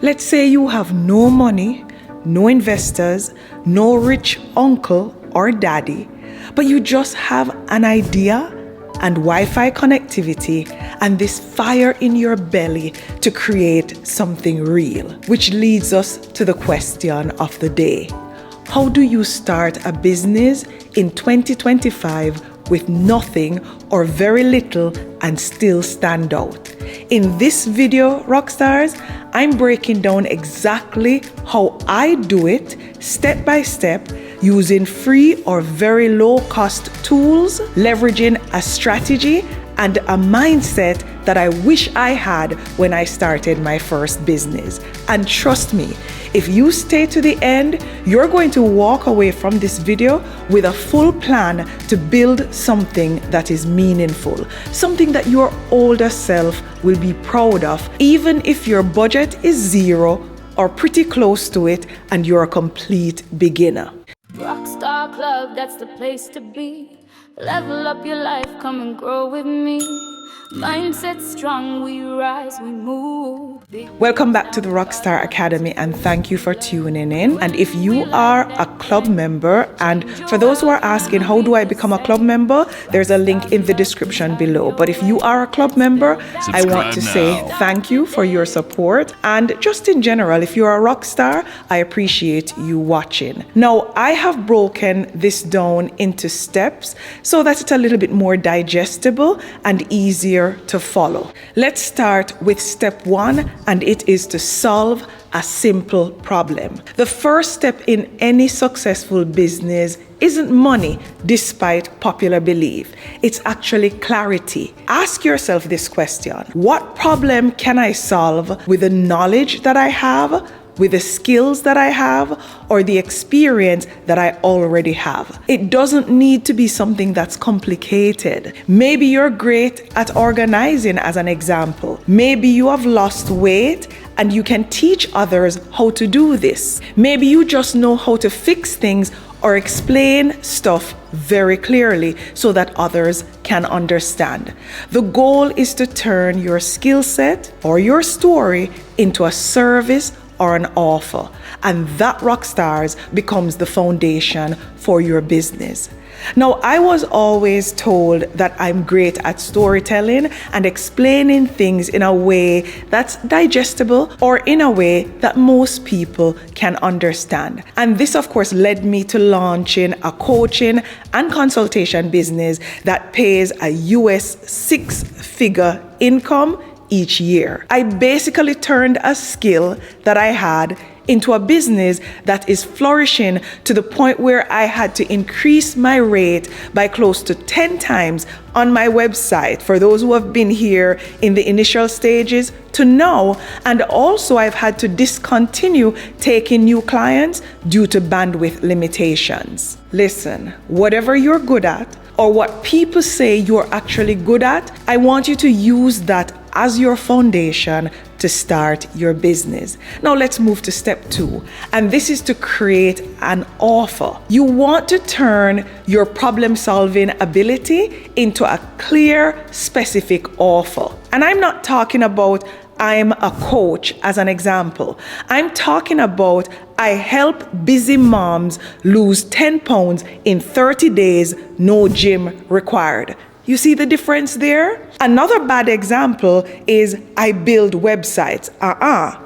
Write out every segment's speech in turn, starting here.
Let's say you have no money, no investors, no rich uncle or daddy, but you just have an idea and Wi-Fi connectivity and this fire in your belly to create something real. Which leads us to the question of the day. How do you start a business in 2025 with nothing or very little and still stand out? In this video, Rockstars, I'm breaking down exactly how I do it step by step, using free or very low cost tools, leveraging a strategy and a mindset that I wish I had when I started my first business. And trust me, if you stay to the end, you're going to walk away from this video with a full plan to build something that is meaningful, something that your older self will be proud of, even if your budget is zero or pretty close to it and you're a complete beginner. Rockstar Club, that's the place to be. Level up your life, come and grow with me. Mindset strong, we rise, we move. Welcome back to the Rockstar Academy and thank you for tuning in. And if you are a club member, and for those who are asking how do I become a club member, there's a link in the description below. But if you are a club member, I want to say thank you for your support. And just in general, if you're a rock star, I appreciate you watching. Now, I have broken this down into steps so that it's a little bit more digestible and easier to follow. Let's start with step 1, and it is to solve a simple problem. The first step in any successful business isn't money, despite popular belief. It's actually clarity. Ask yourself this question: what problem can I solve with the knowledge that I have, with the skills that I have, or the experience that I already have? It doesn't need to be something that's complicated. Maybe you're great at organizing, as an example. Maybe you have lost weight and you can teach others how to do this. Maybe you just know how to fix things or explain stuff very clearly so that others can understand. The goal is to turn your skill set or your story into a service or an offer, and that Rockstars becomes the foundation for your business. Now, I was always told that I'm great at storytelling and explaining things in a way that's digestible or in a way that most people can understand. And this, of course, led me to launching a coaching and consultation business that pays a US 6-figure income each year. I basically turned a skill that I had into a business that is flourishing to the point where I had to increase my rate by close to 10 times on my website, for those who have been here in the initial stages to know. And also I've had to discontinue taking new clients due to bandwidth limitations. Listen, whatever you're good at, or what people say you're actually good at, I want you to use that as your foundation to start your business. Now let's move to step 2, and this is to create an offer. You want to turn your problem-solving ability into a clear, specific offer. And I'm not talking about I'm a coach as an example. I'm talking about I help busy moms lose 10 pounds in 30 days, no gym required. You see the difference there? Another bad example is I build websites.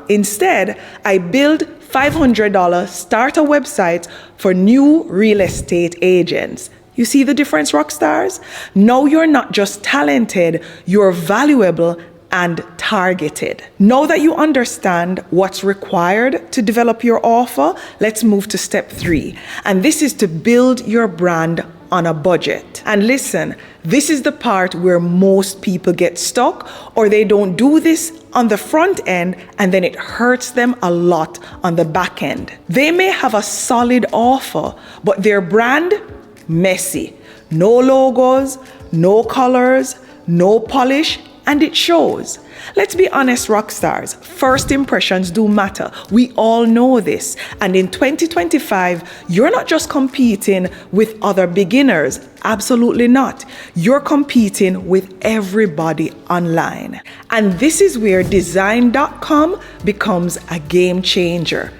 Instead, I build $500 starter websites for new real estate agents. You see the difference, Rockstars? Now you're not just talented, you're valuable and targeted. Now that you understand what's required to develop your offer, let's move to step 3. And this is to build your brand on a budget. And listen, this is the part where most people get stuck, or they don't do this on the front end and then it hurts them a lot on the back end. They may have a solid offer, but their brand, messy. No logos, no colors, no polish, and it shows. Let's be honest, rock stars. First impressions do matter. We all know this. And in 2025, you're not just competing with other beginners. Absolutely not. You're competing with everybody online. And this is where design.com becomes a game changer.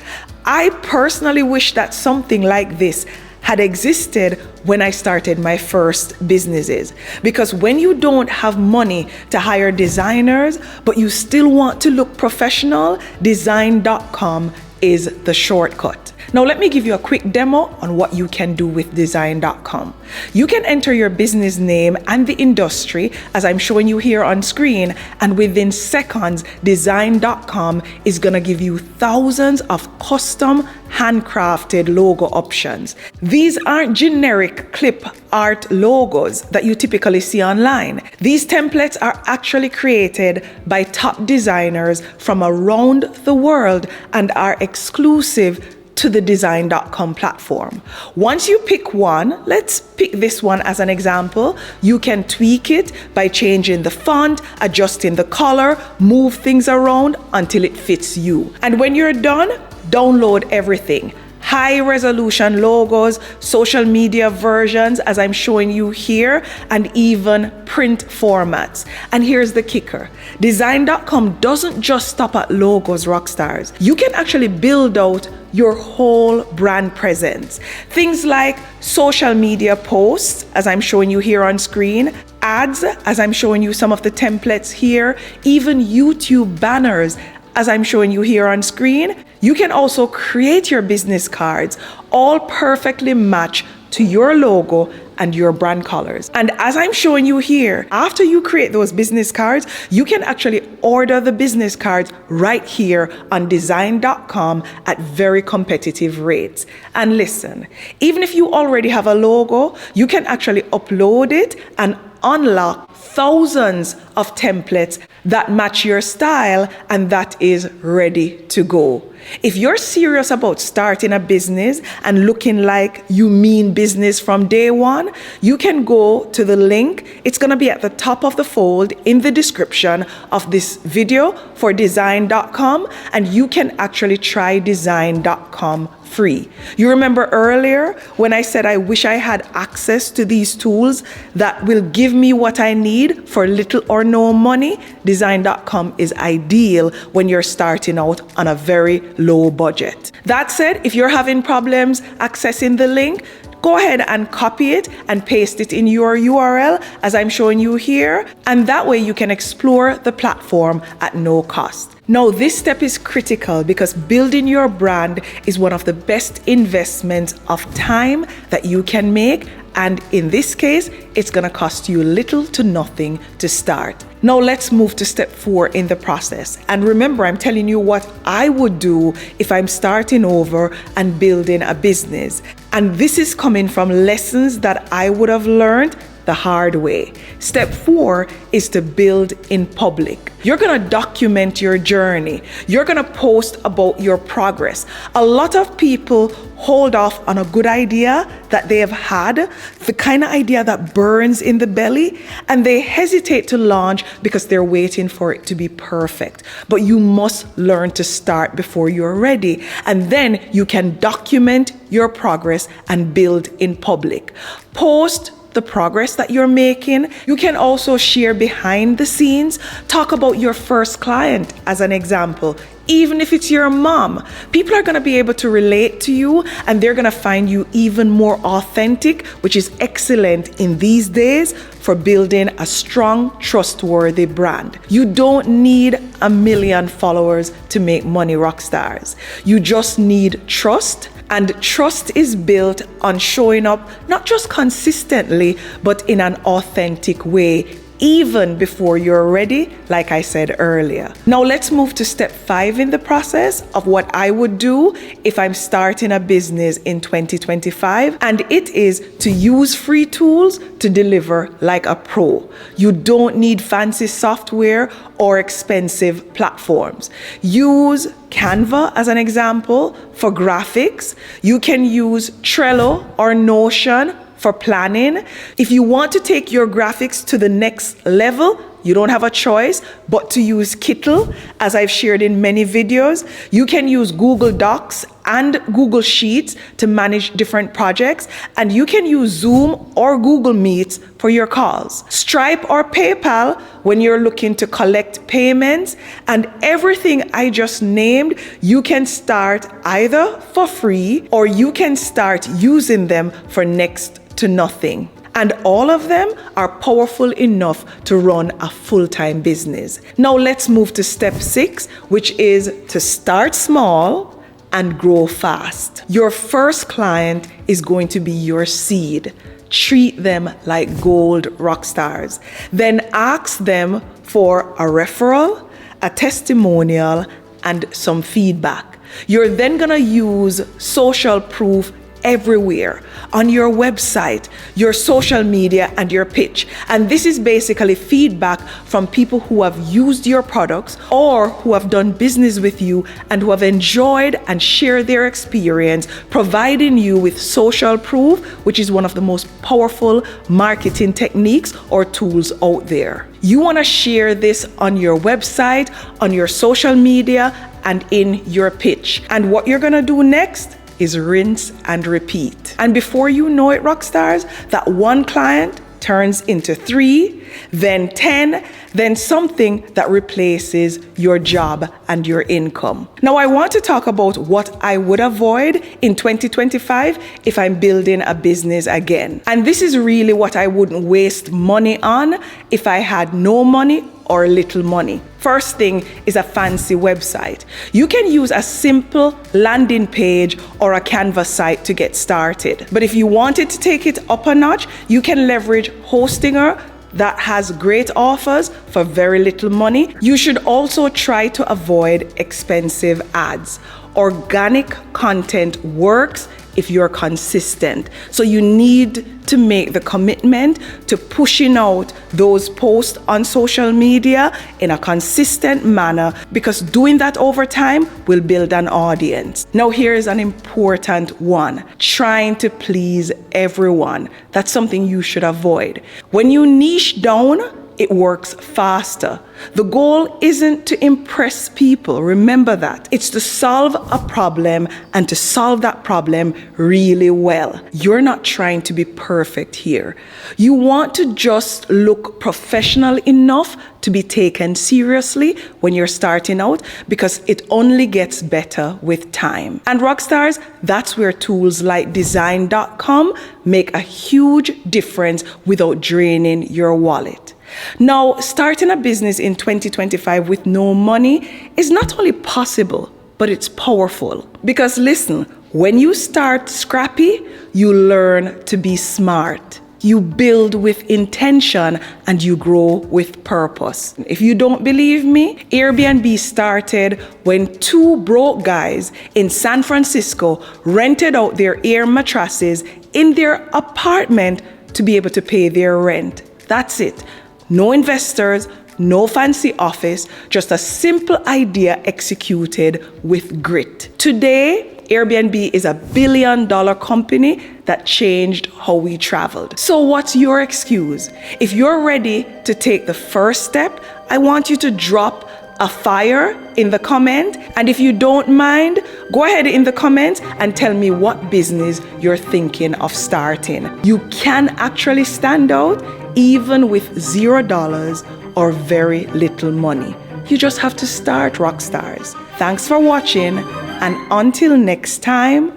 I personally wish that something like this had existed when I started my first businesses. Because when you don't have money to hire designers, but you still want to look professional, design.com is the shortcut. Now let me give you a quick demo on what you can do with design.com. You can enter your business name and the industry as I'm showing you here on screen, and within seconds, design.com is gonna give you thousands of custom handcrafted logo options. These aren't generic clip art logos that you typically see online. These templates are actually created by top designers from around the world and are exclusive to the design.com platform. Once you pick one, let's pick this one as an example, you can tweak it by changing the font, adjusting the color, move things around until it fits you. And when you're done, download everything. High resolution logos, social media versions, as I'm showing you here, and even print formats. And here's the kicker. Design.com doesn't just stop at logos, rock stars. You can actually build out your whole brand presence. Things like social media posts, as I'm showing you here on screen, ads, as I'm showing you some of the templates here, even YouTube banners, as I'm showing you here on screen. You can also create your business cards, all perfectly match to your logo and your brand colors. And as I'm showing you here, after you create those business cards, you can actually order the business cards right here on design.com at very competitive rates. And listen, even if you already have a logo, you can actually upload it and unlock thousands of templates that match your style, and that is ready to go. If you're serious about starting a business and looking like you mean business from day one, you can go to the link. It's going to be at the top of the fold in the description of this video for design.com, and you can actually try design.com free. You remember earlier when I said I wish I had access to these tools that will give me what I need for little or no money? Design.com is ideal when you're starting out on a very low budget. That said, if you're having problems accessing the link, go ahead and copy it and paste it in your URL as I'm showing you here, and that way you can explore the platform at no cost. Now, this step is critical because building your brand is one of the best investments of time that you can make, and in this case, it's gonna cost you little to nothing to start. Now let's move to step 4 in the process. And remember, I'm telling you what I would do if I'm starting over and building a business. And this is coming from lessons that I would have learned the hard way. Step 4 is to build in public. You're gonna document your journey. You're gonna post about your progress. A lot of people hold off on a good idea that they have had, the kind of idea that burns in the belly, and they hesitate to launch because they're waiting for it to be perfect. But you must learn to start before you're ready, and then you can document your progress and build in public. Post the progress that you're making. You can also share behind the scenes. Talk about your first client as an example. Even if it's your mom, people are going to be able to relate to you, and they're going to find you even more authentic, which is excellent in these days for building a strong, trustworthy brand. You don't need 1 million followers to make money, rock stars. You just need trust. And trust is built on showing up not just consistently, but in an authentic way, even before you're ready, like I said earlier. Now let's move to step 5 in the process of what I would do if I'm starting a business in 2025, and it is to use free tools to deliver like a pro. You don't need fancy software or expensive platforms. Use Canva as an example for graphics. You can use Trello or Notion for planning. If you want to take your graphics to the next level, you don't have a choice but to use Kittle, as I've shared in many videos. You can use Google Docs and Google Sheets to manage different projects, and you can use Zoom or Google Meets for your calls. Stripe or PayPal when you're looking to collect payments, and everything I just named, you can start either for free or you can start using them for next to nothing. And all of them are powerful enough to run a full-time business. Now let's move to step 6, which is to start small and grow fast. Your first client is going to be your seed. Treat them like gold rock stars. Then ask them for a referral, a testimonial, and some feedback. You're then gonna use social proof everywhere, on your website, your social media, and your pitch. And this is basically feedback from people who have used your products or who have done business with you and who have enjoyed and shared their experience, providing you with social proof, which is one of the most powerful marketing techniques or tools out there. You want to share this on your website, on your social media, and in your pitch. And what you're going to do next is rinse and repeat. And before you know it, rock stars, that one client turns into 3, then 10, then something that replaces your job and your income. Now, I want to talk about what I would avoid in 2025 if I'm building a business again. And this is really what I wouldn't waste money on if I had no money or little money. First thing is a fancy website. You can use a simple landing page or a Canva site to get started. But if you wanted to take it up a notch, you can leverage Hostinger that has great offers for very little money. You should also try to avoid expensive ads. Organic content works if you're consistent. So you need to make the commitment to pushing out those posts on social media in a consistent manner, because doing that over time will build an audience. Now here's an important one: trying to please everyone. That's something you should avoid. When you niche down, it works faster. The goal isn't to impress people, remember that. It's to solve a problem, and to solve that problem really well. You're not trying to be perfect here. You want to just look professional enough to be taken seriously when you're starting out, because it only gets better with time. And rockstars, that's where tools like design.com make a huge difference without draining your wallet. Now, starting a business in 2025 with no money is not only possible, but it's powerful. Because listen, when you start scrappy, you learn to be smart. You build with intention and you grow with purpose. If you don't believe me, Airbnb started when 2 broke guys in San Francisco rented out their air mattresses in their apartment to be able to pay their rent. That's it. No investors, no fancy office, just a simple idea executed with grit. Today, Airbnb is a $1 billion company that changed how we traveled. So what's your excuse? If you're ready to take the first step, I want you to drop a fire in the comment. And if you don't mind, go ahead in the comments and tell me what business you're thinking of starting. You can actually stand out even with $0 or very little money. You just have to start, rock stars. Thanks for watching, and until next time,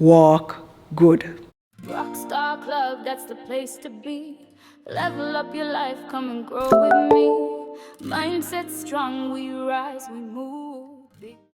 walk good. Rockstar Club, that's the place to be. Level up your life, come and grow with me. Mindset strong, we rise, we move.